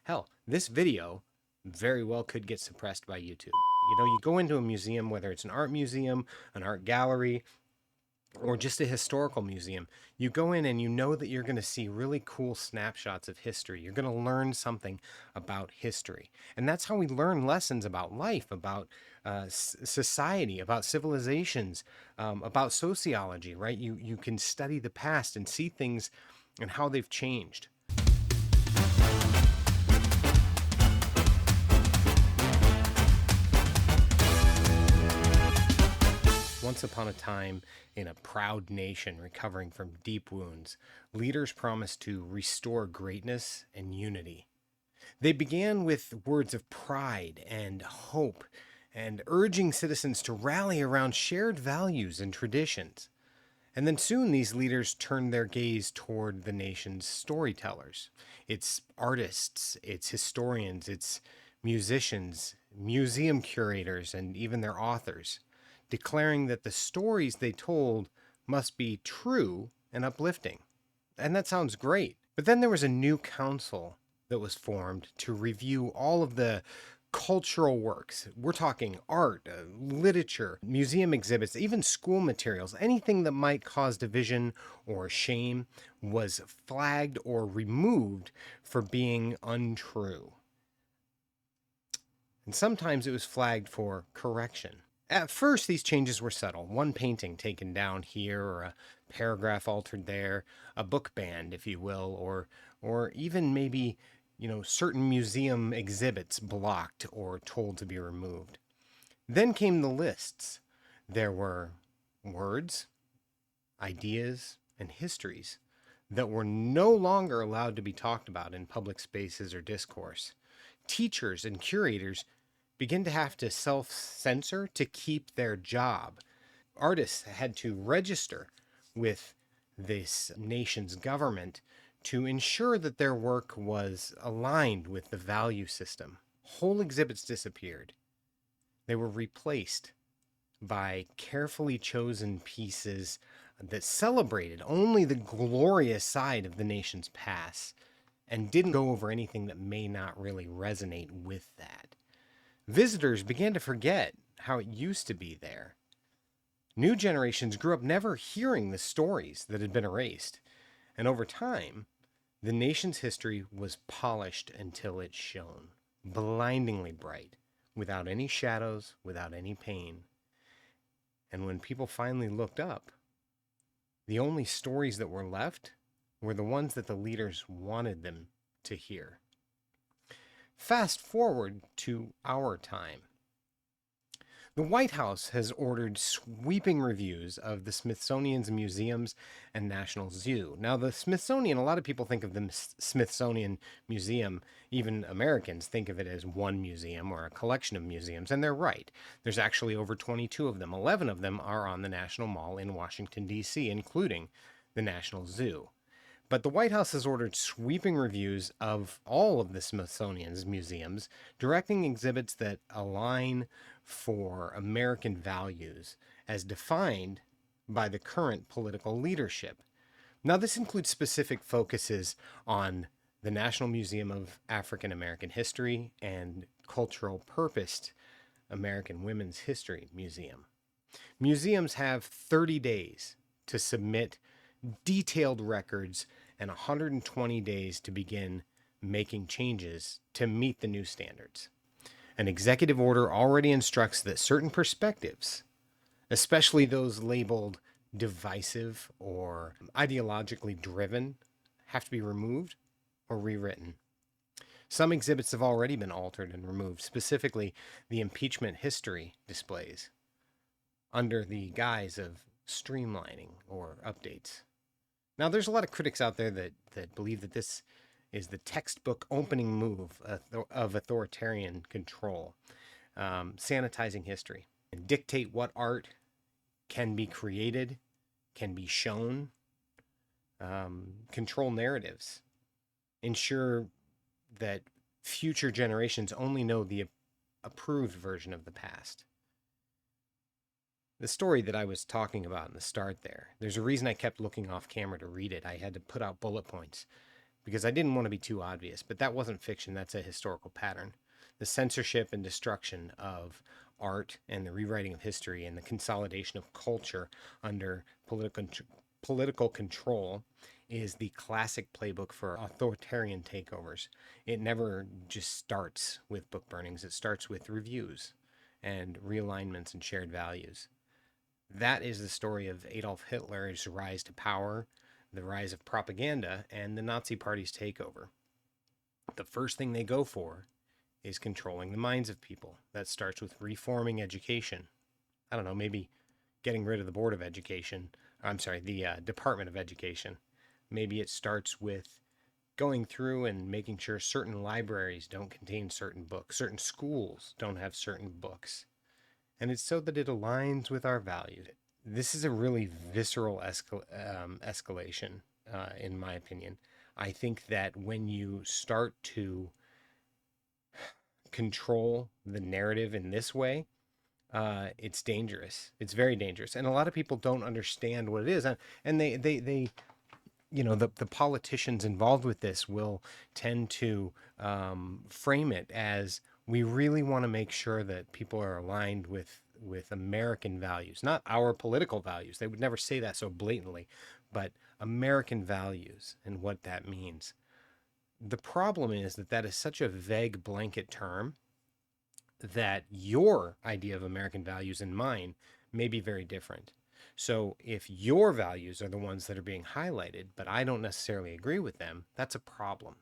Hell, this video very well could get suppressed by YouTube. You know, you go into a museum, whether it's an art museum, an art gallery, or just a historical museum, you go in and you know that you're going to see really cool snapshots of history. You're going to learn something about history. And that's how we learn lessons about life, about society, about civilizations, about sociology, right? You can study the past and see things and how they've changed. Once upon a time, in a proud nation recovering from deep wounds, leaders promised to restore greatness and unity. They began with words of pride and hope and urging citizens to rally around shared values and traditions. And then soon these leaders turned their gaze toward the nation's storytellers, its artists, its historians, its musicians, museum curators, and even their authors, declaring that the stories they told must be true and uplifting. And that sounds great. But then there was a new council that was formed to review all of the cultural works. We're talking art, literature, museum exhibits, even school materials. Anything that might cause division or shame was flagged or removed for being untrue. And sometimes it was flagged for correction. At first, these changes were subtle. One painting taken down here, or a paragraph altered there, a book banned, if you will, or even maybe, certain museum exhibits blocked or told to be removed. Then came the lists. There were words, ideas, and histories that were no longer allowed to be talked about in public spaces or discourse. Teachers and curators begin to have to self-censor to keep their job. Artists had to register with this nation's government to ensure that their work was aligned with the value system. Whole exhibits disappeared. They were replaced by carefully chosen pieces that celebrated only the glorious side of the nation's past and didn't go over anything that may not really resonate with that. Visitors began to forget how it used to be there. New generations grew up never hearing the stories that had been erased. And over time, the nation's history was polished until it shone, blindingly bright, without any shadows, without any pain. And when people finally looked up, the only stories that were left were the ones that the leaders wanted them to hear. Fast forward to our time. The White House has ordered sweeping reviews of the Smithsonian's museums and National Zoo. Now, the Smithsonian, a lot of people think of the Smithsonian Museum, even Americans think of it as one museum or a collection of museums, and they're right. There's actually over 22 of them. 11 of them are on the National Mall in Washington, D.C., including the National Zoo. But the White House has ordered sweeping reviews of all of the Smithsonian's museums, directing exhibits that align for American values as defined by the current political leadership. Now, this includes specific focuses on the National Museum of African American History and Cultural Purposed American Women's History Museum. Museums have 30 days to submit detailed records and 120 days to begin making changes to meet the new standards. An executive order already instructs that certain perspectives, especially those labeled divisive or ideologically driven, have to be removed or rewritten. Some exhibits have already been altered and removed, specifically the impeachment history displays, under the guise of streamlining or updates. Now, there's a lot of critics out there that believe that this is the textbook opening move of authoritarian control, sanitizing history, and dictate what art can be created, can be shown, control narratives, ensure that future generations only know the approved version of the past. The story that I was talking about in the start there's a reason I kept looking off camera to read it. I had to put out bullet points because I didn't want to be too obvious, but that wasn't fiction. That's a historical pattern. The censorship and destruction of art and the rewriting of history and the consolidation of culture under political control is the classic playbook for authoritarian takeovers. It never just starts with book burnings, it starts with reviews and realignments and shared values. That is the story of Adolf Hitler's rise to power, the rise of propaganda, and the Nazi Party's takeover. The first thing they go for is controlling the minds of people. That starts with reforming education. I don't know, maybe getting rid of the Board of Education. I'm sorry, the Department of Education. Maybe it starts with going through and making sure certain libraries don't contain certain books, certain schools don't have certain books. And it's so that it aligns with our values. This is a really visceral escalation, in my opinion. I think that when you start to control the narrative in this way, it's dangerous. It's very dangerous, and a lot of people don't understand what it is, and they the politicians involved with this will tend to frame it as we really want to make sure that people are aligned with American values, not our political values. They would never say that so blatantly, but American values and what that means. The problem is that that is such a vague blanket term that your idea of American values and mine may be very different. So if your values are the ones that are being highlighted, but I don't necessarily agree with them, that's a problem.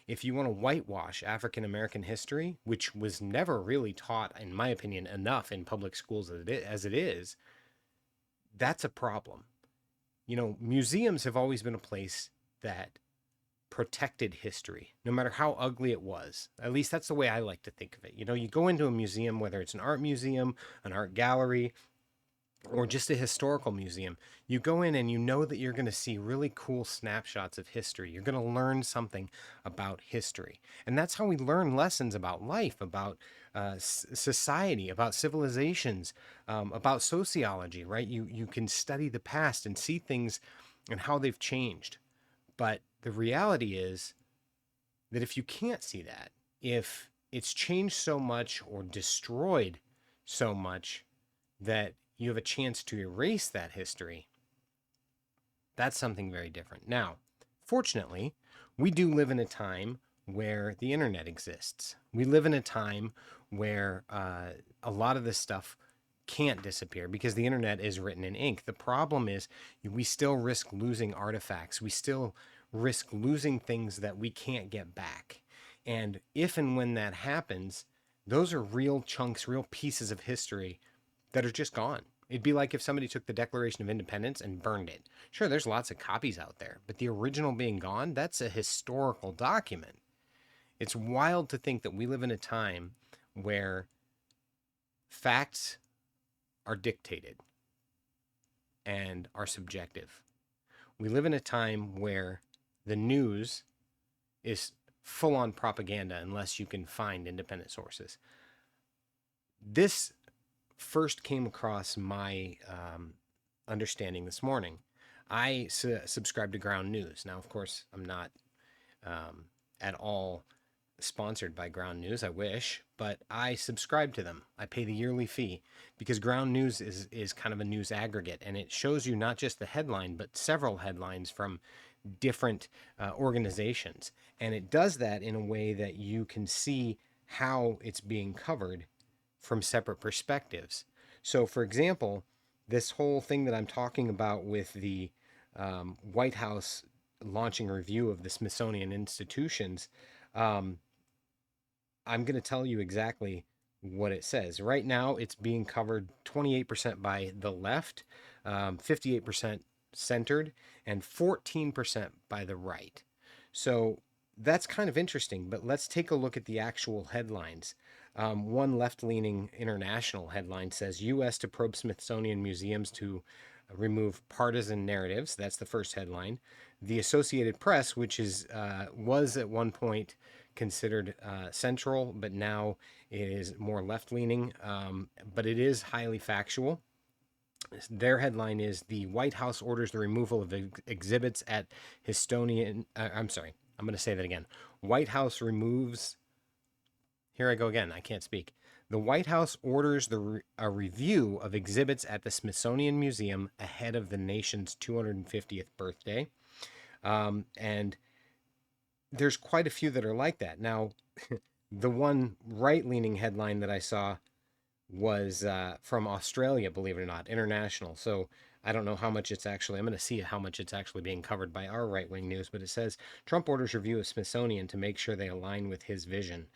If you want to whitewash African American history, which was never really taught, in my opinion, enough in public schools as it is, that's a problem. Museums have always been a place that protected history, no matter how ugly it was. At least that's the way I like to think of it. You go into a museum, whether it's an art museum, an art gallery, or just a historical museum, you go in and you know that you're going to see really cool snapshots of history. You're going to learn something about history. And that's how we learn lessons about life, about society, about civilizations, about sociology, right? You can study the past and see things and how they've changed. But the reality is that if you can't see that, if it's changed so much or destroyed so much that you have a chance to erase that history, that's something very different. Now, fortunately, we do live in a time where the internet exists. We live in a time where a lot of this stuff can't disappear because the internet is written in ink. The problem is we still risk losing artifacts. We still risk losing things that we can't get back. And if and when that happens, those are real chunks, real pieces of history that are just gone. It'd be like if somebody took the Declaration of Independence and burned it. Sure, there's lots of copies out there, but the original being gone, that's a historical document. It's wild to think that we live in a time where facts are dictated and are subjective. We live in a time where the news is full on propaganda unless you can find independent sources. This first came across my understanding this morning. I subscribe to Ground News. Now, of course, I'm not at all sponsored by Ground News. I wish, but I subscribe to them. I pay the yearly fee because Ground News is kind of a news aggregate, and it shows you not just the headline, but several headlines from different organizations. And it does that in a way that you can see how it's being covered from separate perspectives. So, for example, this whole thing that I'm talking about with the White House launching a review of the Smithsonian institutions, I'm going to tell you exactly what it says. Right now, it's being covered 28% by the left, 58% centered, and 14% by the right. So that's kind of interesting, but let's take a look at the actual headlines. One left-leaning international headline says, U.S. to probe Smithsonian museums to remove partisan narratives. That's the first headline. The Associated Press, which was at one point considered central, but now is more left-leaning, but it is highly factual. Their headline is, the White House orders the removal of exhibits at I'm going to say that again. White House removes, here I go again, I can't speak. The White House orders a review of exhibits at the Smithsonian Museum ahead of the nation's 250th birthday. And there's quite a few that are like that. Now, the one right leaning headline that I saw was from Australia, believe it or not, international. So I don't know how much it's actually, I'm going to see how much it's actually being covered by our right wing news, but it says Trump orders review of Smithsonian to make sure they align with his vision.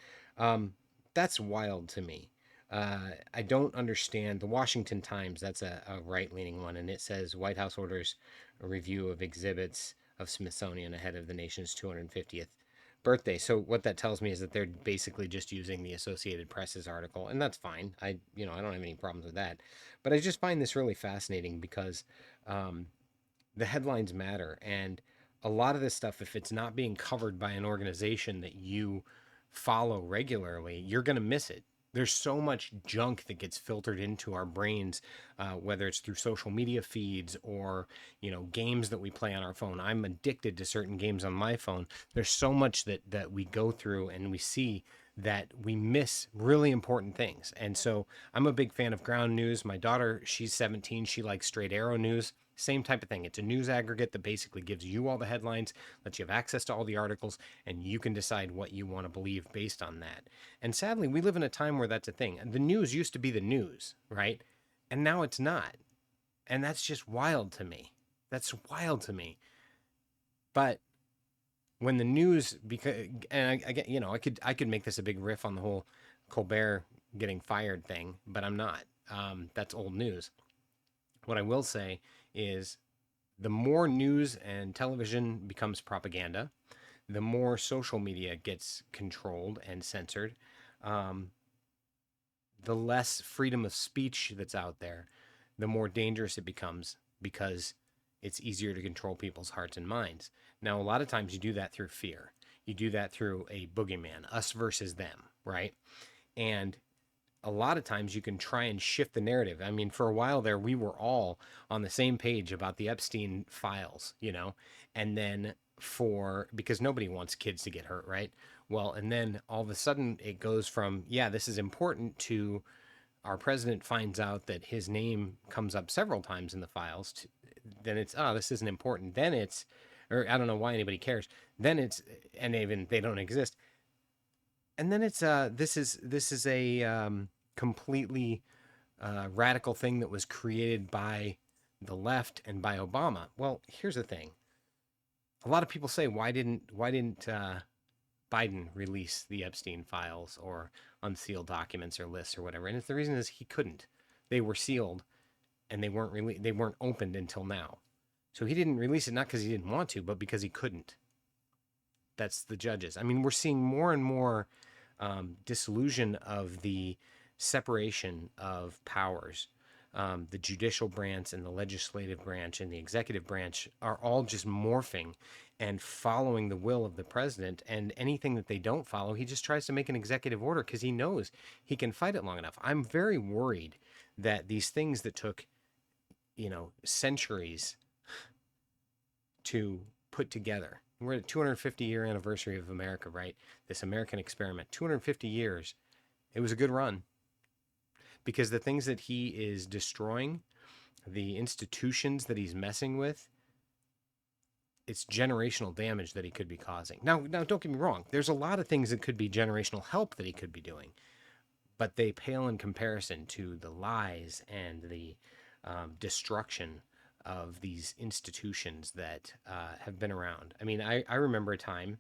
That's wild to me. I don't understand. The Washington Times, that's a right leaning one, and it says White House orders a review of exhibits of Smithsonian ahead of the nation's 250th birthday. So what that tells me is that they're basically just using the Associated Press's article, and that's fine. I don't have any problems with that. But I just find this really fascinating because the headlines matter, and a lot of this stuff, if it's not being covered by an organization that you follow regularly, you're going to miss it. There's so much junk that gets filtered into our brains, whether it's through social media feeds or games that we play on our phone. I'm addicted to certain games on my phone. There's so much that we go through and we see that we miss really important things. And so I'm a big fan of ground news. My daughter, she's 17. She likes straight arrow news. Same type of thing. It's a news aggregate that basically gives you all the headlines, lets you have access to all the articles, and you can decide what you want to believe based on that. And sadly, we live in a time where that's a thing. The news used to be the news, right? And now it's not. And that's just wild to me. That's wild to me. But when the news, because, and I get, I could make this a big riff on the whole Colbert getting fired thing, but I'm not. That's old news. What I will say is the more news and television becomes propaganda, the more social media gets controlled and censored, the less freedom of speech that's out there, the more dangerous it becomes because it's easier to control people's hearts and minds. Now, a lot of times you do that through fear. You do that through a boogeyman, us versus them, right? And a lot of times you can try and shift the narrative. I mean, for a while there, we were all on the same page about the Epstein files, and then because nobody wants kids to get hurt, right? Well, and then all of a sudden it goes from, yeah, this is important, to our president finds out that his name comes up several times in the files. Then it's, oh, this isn't important. Then it's, or I don't know why anybody cares. Then it's, and even they don't exist. And then it's this is a completely radical thing that was created by the left and by Obama. Well, here's the thing. A lot of people say, why didn't Biden release the Epstein files or unsealed documents or lists or whatever? And the reason is he couldn't. They were sealed, and they weren't opened until now. So he didn't release it not because he didn't want to, but because he couldn't. That's the judges. I mean, we're seeing more and more disillusion of the separation of powers. The judicial branch and the legislative branch and the executive branch are all just morphing and following the will of the president. And anything that they don't follow, he just tries to make an executive order because he knows he can fight it long enough. I'm very worried that these things that took, centuries to put together. We're at a 250-year anniversary of America, right? This American experiment, 250 years. It was a good run because the things that he is destroying, the institutions that he's messing with, it's generational damage that he could be causing. Now, don't get me wrong. There's a lot of things that could be generational help that he could be doing, but they pale in comparison to the lies and the destruction of these institutions that have been around. I mean, I remember a time,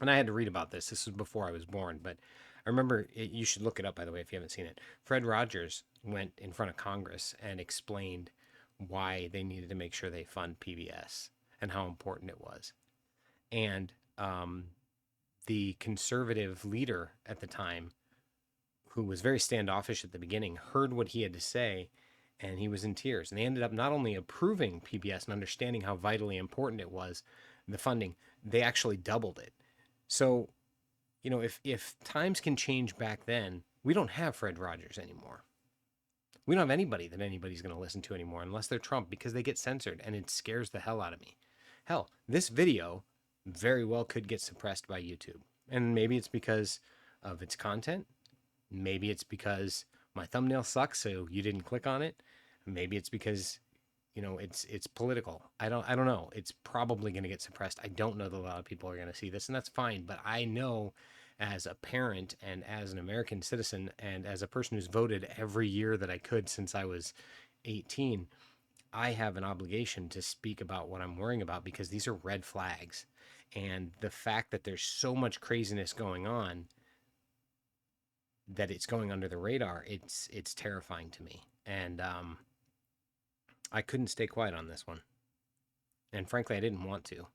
and I had to read about this. This was before I was born, but I remember, you should look it up, by the way, if you haven't seen it. Fred Rogers went in front of Congress and explained why they needed to make sure they fund PBS and how important it was. And the conservative leader at the time, who was very standoffish at the beginning, heard what he had to say, and he was in tears. And they ended up not only approving PBS and understanding how vitally important it was, the funding, they actually doubled it. So, if times can change back then, we don't have Fred Rogers anymore. We don't have anybody that anybody's going to listen to anymore unless they're Trump, because they get censored, and it scares the hell out of me. Hell, this video very well could get suppressed by YouTube. And maybe it's because of its content. Maybe it's because my thumbnail sucks, so you didn't click on it. Maybe it's because it's political. I don't know. It's probably going to get suppressed. I don't know that a lot of people are going to see this, and that's fine. But I know, as a parent and as an American citizen and as a person who's voted every year that I could since I was 18, I have an obligation to speak about what I'm worrying about, because these are red flags. And the fact that there's so much craziness going on that it's going under the radar, it's terrifying to me. And I couldn't stay quiet on this one. And frankly, I didn't want to.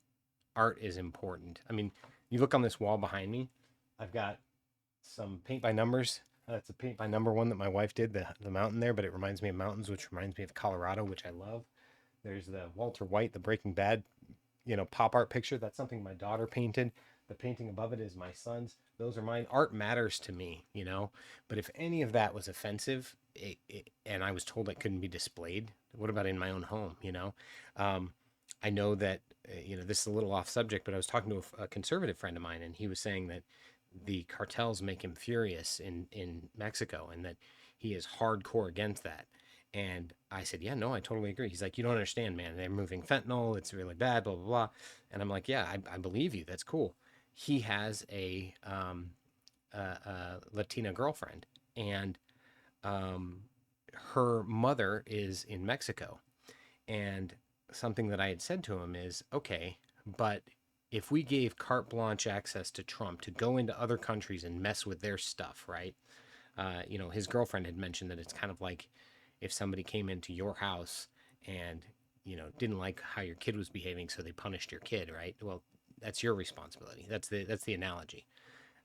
Art is important. I mean, you look on this wall behind me, I've got some paint by numbers. That's a paint by number one that my wife did, the mountain there, but it reminds me of mountains, which reminds me of Colorado, which I love. There's the Walter White, the Breaking Bad, pop art picture. That's something my daughter painted. The painting above it is my son's. Those are mine. Art matters to me. But if any of that was offensive, and I was told it couldn't be displayed, what about in my own home? I know that, this is a little off subject, but I was talking to a conservative friend of mine, and he was saying that the cartels make him furious in Mexico, and that he is hardcore against that. And I said, yeah, no, I totally agree. He's like, you don't understand, man. They're moving fentanyl. It's really bad, blah, blah, blah. And I'm like, yeah, I believe you. That's cool. He has a Latina girlfriend, and um, her mother is in Mexico. And something that I had said to him is, okay, but if we gave carte blanche access to Trump to go into other countries and mess with their stuff, right? His girlfriend had mentioned that it's kind of like if somebody came into your house and, didn't like how your kid was behaving, so they punished your kid, right? Well, that's your responsibility. That's the analogy.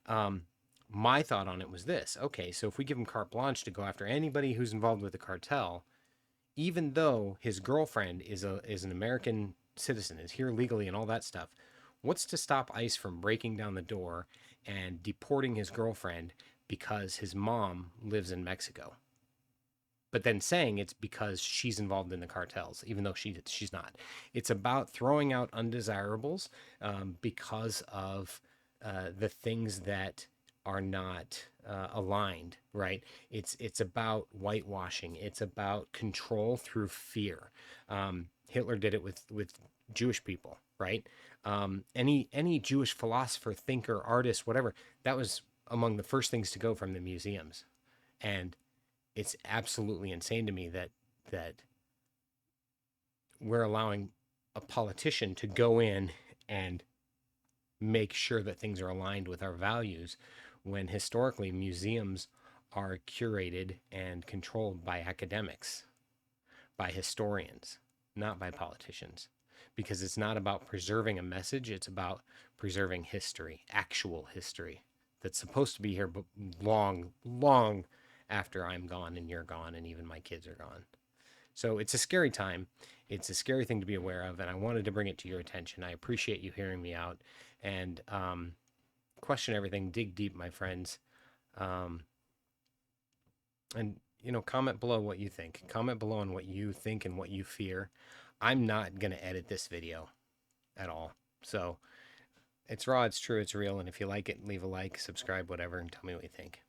Um, my thought on it was this: okay, so if we give him carte blanche to go after anybody who's involved with the cartel, even though his girlfriend is an American citizen, is here legally and all that stuff, what's to stop ICE from breaking down the door and deporting his girlfriend because his mom lives in Mexico? But then saying it's because she's involved in the cartels, even though she's not. It's about throwing out undesirables, because of the things that are not aligned, right? It's about whitewashing. It's about control through fear. Hitler did it with Jewish people, right? Any Jewish philosopher, thinker, artist, whatever, that was among the first things to go from the museums. And it's absolutely insane to me that we're allowing a politician to go in and make sure that things are aligned with our values, when historically museums are curated and controlled by academics, by historians, not by politicians. Because it's not about preserving a message, it's about preserving history, actual history that's supposed to be here but long, long after I'm gone and you're gone and even my kids are gone. So it's a scary time. It's a scary thing to be aware of, and I wanted to bring it to your attention. I appreciate you hearing me out, and question everything, dig deep, my friends. Um, and comment below what you think. Comment below on what you think and what you fear. I'm not gonna edit this video at all. So it's raw, it's true, it's real, and if you like it, leave a like, subscribe, whatever, and tell me what you think.